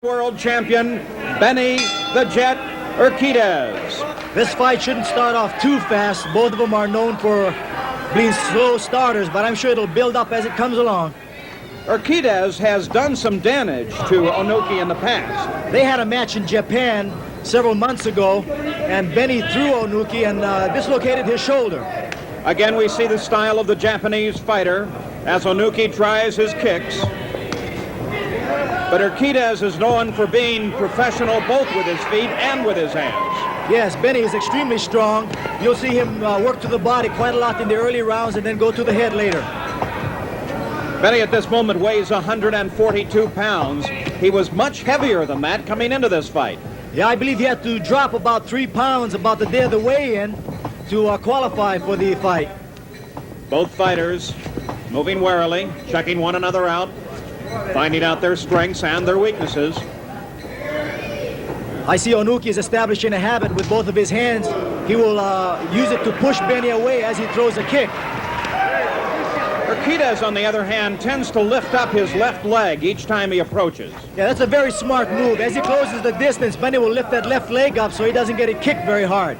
World champion Benny the Jet Urquidez. This fight shouldn't start off too fast. Both of them are known for being slow starters, but I'm sure it'll build up as it comes along. Urquidez has done some damage to Onuki in the past. They had a match in Japan several months ago, and Benny threw Onuki and dislocated his shoulder. Again, we see the style of the Japanese fighter as Onuki tries his kicks. But Urquidez is known for being professional both with his feet and with his hands. Yes, Benny is extremely strong. You'll see him work to the body quite a lot in the early rounds and then go to the head later. Benny at this moment weighs 142 pounds. He was much heavier than that coming into this fight. Yeah, I believe he had to drop about 3 pounds about the day of the weigh-in to qualify for the fight. Both fighters moving warily, checking one another out, finding out their strengths and their weaknesses. I see Onuki is establishing a habit with both of his hands. He will use it to push Benny away as he throws a kick. Urquidez, on the other hand, tends to lift up his left leg each time he approaches. Yeah, that's a very smart move. As he closes the distance, Benny will lift that left leg up so he doesn't get it kicked very hard.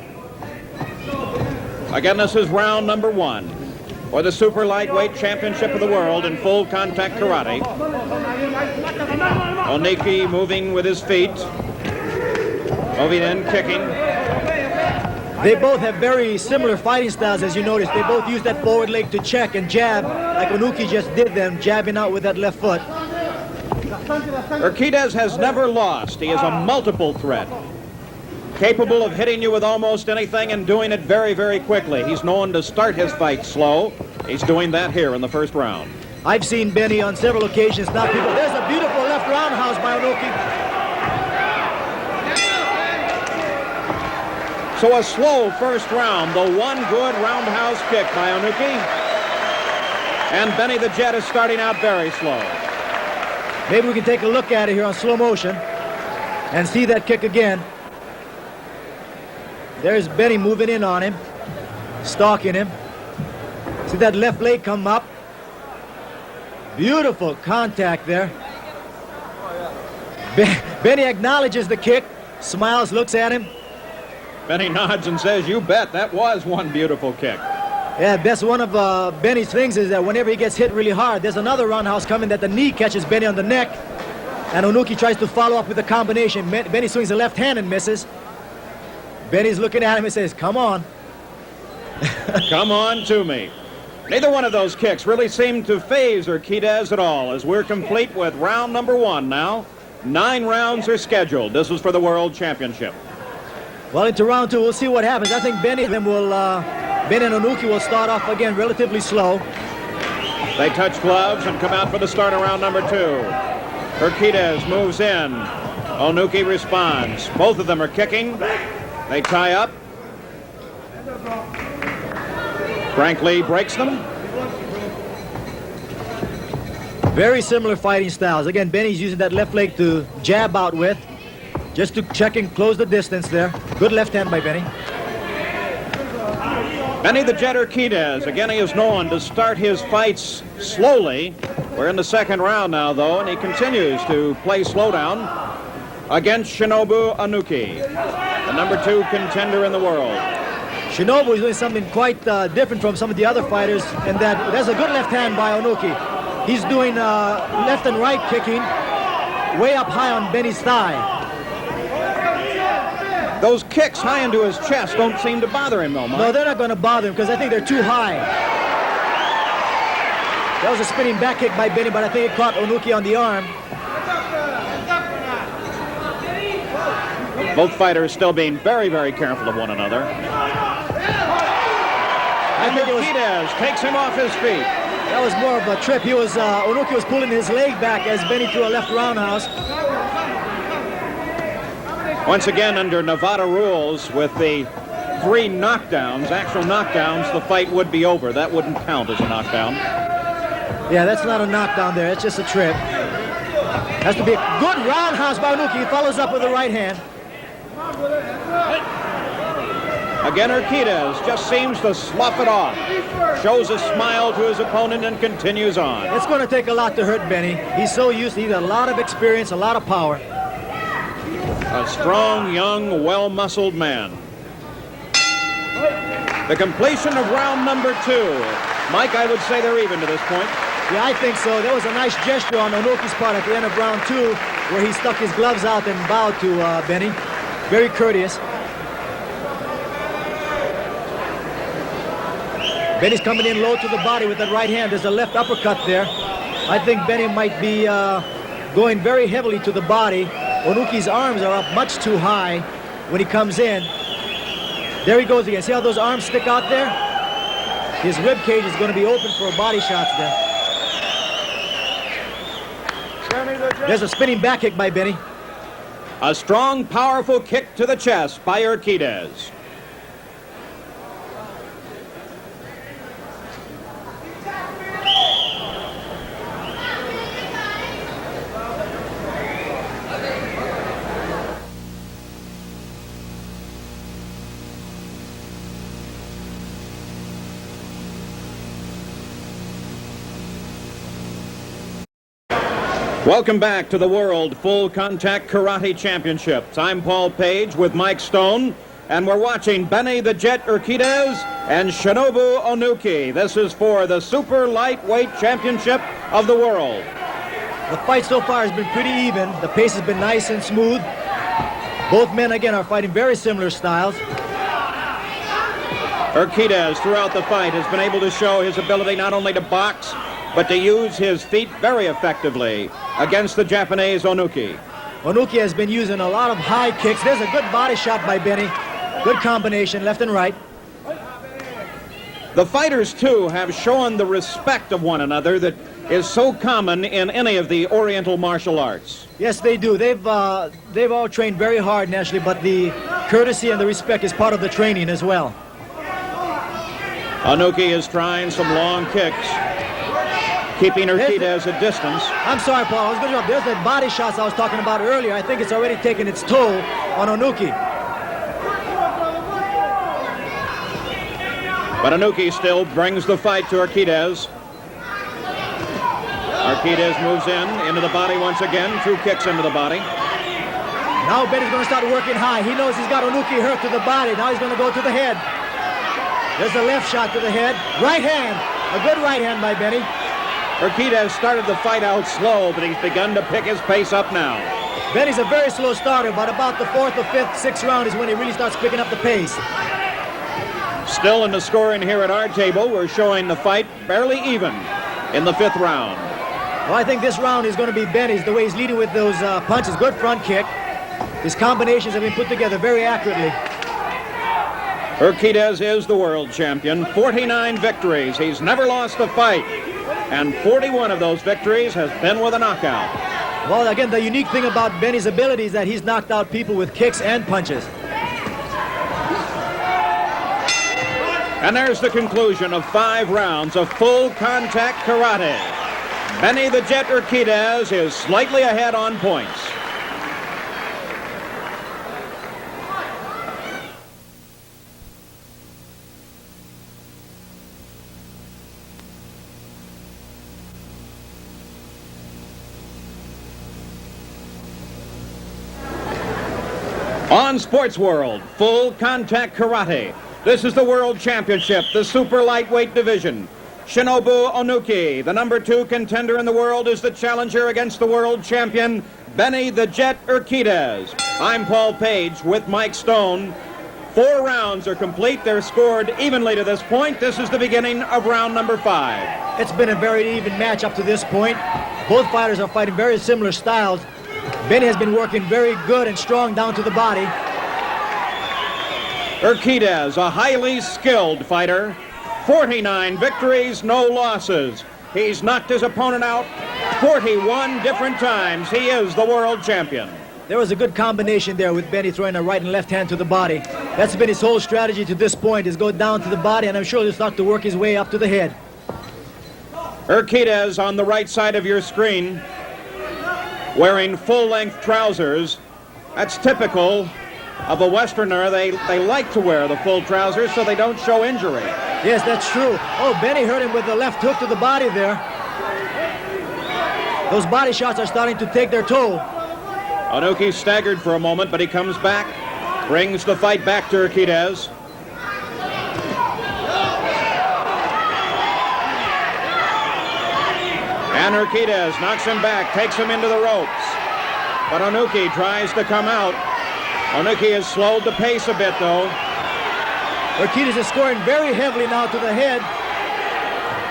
Again, this is round number 1 for the Super Lightweight Championship of the World in full contact karate. Onuki moving with his feet, moving in, kicking. They both have very similar fighting styles, as you notice. They both use that forward leg to check and jab, like Onuki just did them, jabbing out with that left foot. Urquidez has never lost. He is a multiple threat, capable of hitting you with almost anything and doing it very, very quickly. He's known to start his fight slow. He's doing that here in the first round. I've seen Benny on several occasions knock people. There's a beautiful left roundhouse by Onuki. So a slow first round, the one good roundhouse kick by Onuki. And Benny the Jet is starting out very slow. Maybe we can take a look at it here on slow motion and see that kick again. There's Benny moving in on him, stalking him. See that left leg come up. Beautiful contact there. Benny acknowledges the kick, smiles, looks at him. Benny nods and says, "You bet, that was one beautiful kick." Yeah, that's one of Benny's things is that whenever he gets hit really hard, there's another roundhouse coming that the knee catches Benny on the neck, and Onuki tries to follow up with a combination. Benny swings the left hand and misses. Benny's looking at him and says, "Come on." Come on to me. Neither one of those kicks really seemed to faze Urquidez at all, as we're complete with round number 1 now. 9 rounds are scheduled. This is for the World Championship. Well, into round 2, we'll see what happens. I think Benny and Onuki will start off again relatively slow. They touch gloves and come out for the start of round number 2. Urquidez moves in. Onuki responds. Both of them are kicking. They tie up. Frank Lee breaks them. Very similar fighting styles. Again, Benny's using that left leg to jab out with, just to check and close the distance there. Good left hand by Benny. Benny the Jet Urquidez, again, he is known to start his fights slowly. We're in the second round now, though, and he continues to play slow down against Shinobu Onuki, the number 2 contender in the world. Shinobu is doing something quite different from some of the other fighters, in that there's a good left hand by Onuki. He's doing left and right kicking way up high on Benny's thigh. Those kicks high into his chest don't seem to bother him, though, Mike. No, they're not going to bother him because I think they're too high. That was a spinning back kick by Benny, but I think it caught Onuki on the arm. Both fighters still being very, very careful of one another. And Urquidez takes him off his feet. That was more of a trip. Onuki was pulling his leg back as Benny threw a left roundhouse. Once again, under Nevada rules, with the 3 knockdowns, actual knockdowns, the fight would be over. That wouldn't count as a knockdown. Yeah, that's not a knockdown there. It's just a trip. Has to be a good roundhouse by Onuki. He follows up with the right hand. Again, Urquidez just seems to slough it off. Shows a smile to his opponent and continues on. It's going to take a lot to hurt Benny. He's so used to, he's got a lot of experience, a lot of power. A strong, young, well-muscled man. The completion of round number 2. Mike, I would say they're even to this point. Yeah, I think so. There was a nice gesture on Onuki's part at the end of round 2 where he stuck his gloves out and bowed to Benny. Very courteous. Benny's coming in low to the body with that right hand. There's a left uppercut there. I think Benny might be going very heavily to the body. Onuki's arms are up much too high when he comes in. There he goes again. See how those arms stick out there? His rib cage is going to be open for body shots there. There's a spinning back kick by Benny. A strong, powerful kick to the chest by Urquidez. Welcome back to the World Full Contact Karate Championships. I'm Paul Page with Mike Stone, and we're watching Benny the Jet Urquidez and Shinobu Onuki. This is for the Super Lightweight Championship of the world. The fight so far has been pretty even. The pace has been nice and smooth. Both men, again, are fighting very similar styles. Urquidez, throughout the fight, has been able to show his ability not only to box, but to use his feet very effectively against the Japanese Onuki. Onuki has been using a lot of high kicks. There's a good body shot by Benny. Good combination, left and right. The fighters, too, have shown the respect of one another that is so common in any of the Oriental martial arts. Yes, they do. They've all trained very hard, naturally, but the courtesy and the respect is part of the training as well. Onuki is trying some long kicks, keeping Urquidez at distance. I'm sorry, Paul. I was going to jump. There's the body shots I was talking about earlier. I think it's already taken its toll on Onuki. But Onuki still brings the fight to Urquidez. Urquidez moves into the body once again. 2 kicks into the body. Now Benny's going to start working high. He knows he's got Onuki hurt to the body. Now he's going to go to the head. There's a left shot to the head. Right hand. A good right hand by Benny. Urquidez started the fight out slow, but he's begun to pick his pace up now. Benny's a very slow starter, but about the 4th or 5th, 6th round is when he really starts picking up the pace. Still in the scoring here at our table, we're showing the fight barely even in the 5th round. Well, I think this round is going to be Benny's, the way he's leading with those punches. Good front kick. His combinations have been put together very accurately. Urquidez is the world champion. 49 victories. He's never lost a fight. And 41 of those victories has been with a knockout. Well, again, the unique thing about Benny's ability is that he's knocked out people with kicks and punches. And there's the conclusion of 5 rounds of full contact karate. Benny the Jet Urquidez is slightly ahead on points. On Sports World, full contact karate. This is the World Championship, the super lightweight division. Shinobu Onuki, the number 2 contender in the world, is the challenger against the world champion, Benny the Jet Urquidez. I'm Paul Page with Mike Stone. 4 rounds are complete. They're scored evenly to this point. This is the beginning of round number 5. It's been a very even match up to this point. Both fighters are fighting very similar styles. Benny has been working very good and strong down to the body. Urquidez, a highly skilled fighter. 49 victories, no losses. He's knocked his opponent out 41 different times. He is the world champion. There was a good combination there with Benny throwing a right and left hand to the body. That's been his whole strategy to this point, is go down to the body, and I'm sure he'll start to work his way up to the head. Urquidez on the right side of your screen, wearing full-length trousers. That's typical of a Westerner. They like to wear the full trousers so they don't show injury. Yes, that's true. Oh, Benny hurt him with the left hook to the body there. Those body shots are starting to take their toll. Onuki staggered for a moment, but he comes back, brings the fight back to Urquidez. And Urquidez knocks him back, takes him into the ropes. But Onuki tries to come out. Onuki has slowed the pace a bit, though. Urquidez is scoring very heavily now to the head.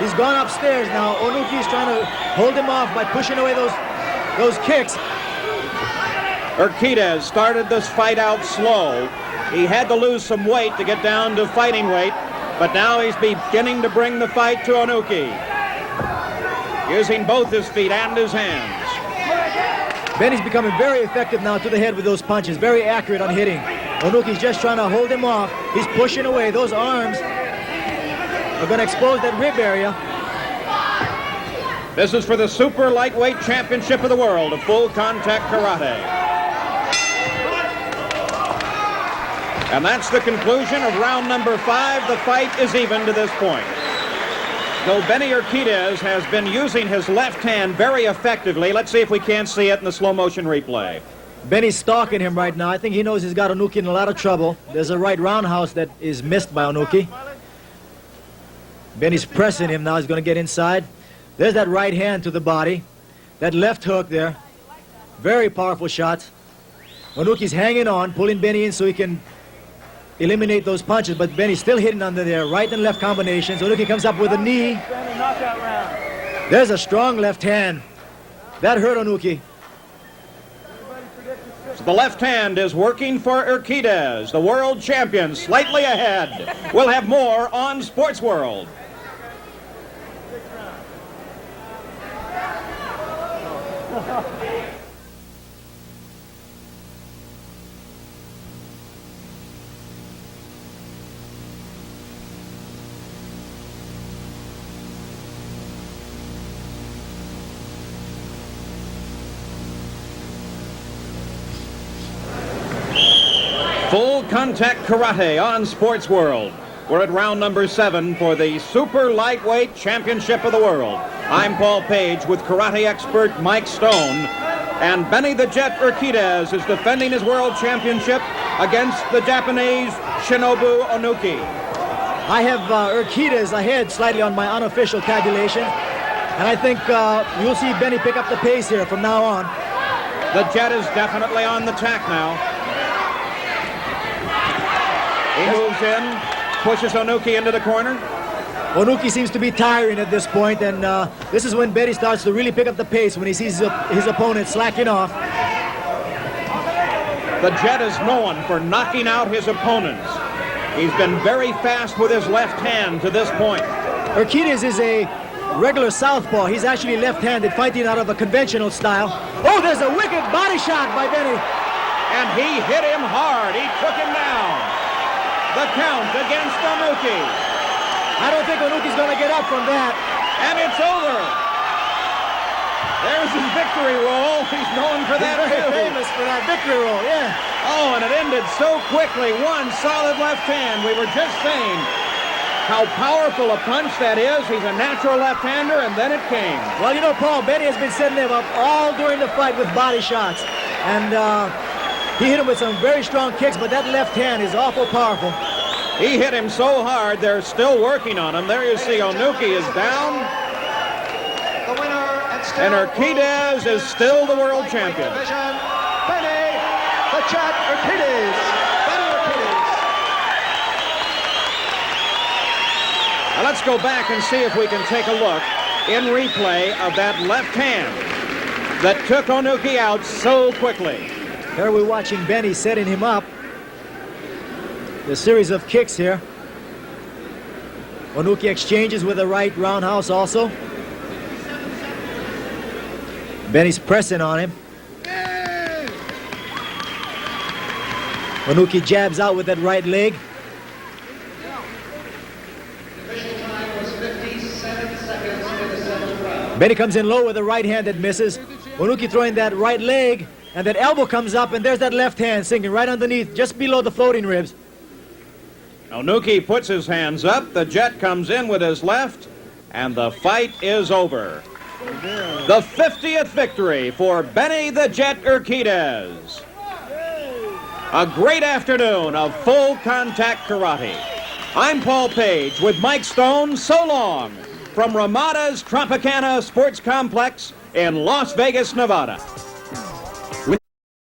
He's gone upstairs now. Onuki is trying to hold him off by pushing away those kicks. Urquidez started this fight out slow. He had to lose some weight to get down to fighting weight, but now he's beginning to bring the fight to Onuki, using both his feet and his hands. Benny's becoming very effective now to the head with those punches, very accurate on hitting. Onuki's just trying to hold him off. He's pushing away. Those arms are going to expose that rib area. This is for the Super Lightweight Championship of the World of Full Contact Karate. And that's the conclusion of round number 5. The fight is even to this point. Though Benny Urquidez has been using his left hand very effectively. Let's see if we can't see it in the slow motion replay. Benny's stalking him right now. I think he knows he's got Onuki in a lot of trouble. There's a right roundhouse that is missed by Onuki. Benny's pressing him now. He's going to get inside. There's that right hand to the body. That left hook there. Very powerful shots. Onuki's hanging on, pulling Benny in so he can eliminate those punches, but Benny's still hitting under there. Right and left combinations. Onuki comes up with a knee. There's a strong left hand. That hurt Onuki. The left hand is working for Urquidez, the world champion, slightly ahead. We'll have more on Sports World. Full Contact Karate on Sports World. We're at round number 7 for the Super Lightweight Championship of the World. I'm Paul Page with karate expert Mike Stone. And Benny the Jet Urquidez is defending his world championship against the Japanese Shinobu Onuki. I have Urquidez ahead slightly on my unofficial tabulation. And I think you'll see Benny pick up the pace here from now on. The Jet is definitely on the tack now. He moves in, pushes Onuki into the corner. Onuki seems to be tiring at this point, and this is when Benny starts to really pick up the pace, when he sees his opponent slacking off. The Jet is known for knocking out his opponents. He's been very fast with his left hand to this point. Urquidez is a regular southpaw. He's actually left-handed, fighting out of a conventional style. Oh, there's a wicked body shot by Benny. And he hit him hard. He took him down. The count against Onuki. I don't think Onuki's going to get up from that. And it's over. There's his victory roll. He's known for that, He's too. very famous for that victory roll, yeah. Oh, and it ended so quickly. One solid left hand. We were just saying how powerful a punch that is. He's a natural left-hander, and then it came. Well, you know, Paul, Benny has been setting him up all during the fight with body shots. And he hit him with some very strong kicks, but that left hand is awful powerful. He hit him so hard, they're still working on him. There you see Onuki is down. The winner And Urquidez is still the world champion. Benny the Jet Urquidez. Benny Urquidez. Now let's go back and see if we can take a look in replay of that left hand that took Onuki out so quickly. Here we're watching Benny setting him up. The series of kicks here. Onuki exchanges with a right roundhouse also. Benny's pressing on him. Onuki jabs out with that right leg. Benny comes in low with a right hand that misses. Onuki throwing that right leg, and that elbow comes up, and there's that left hand sinking right underneath, just below the floating ribs. Onuki puts his hands up. The Jet comes in with his left, and the fight is over. The 50th victory for Benny the Jet Urquidez. A great afternoon of full contact karate. I'm Paul Page with Mike Stone. So long from Ramada's Tropicana Sports Complex in Las Vegas, Nevada.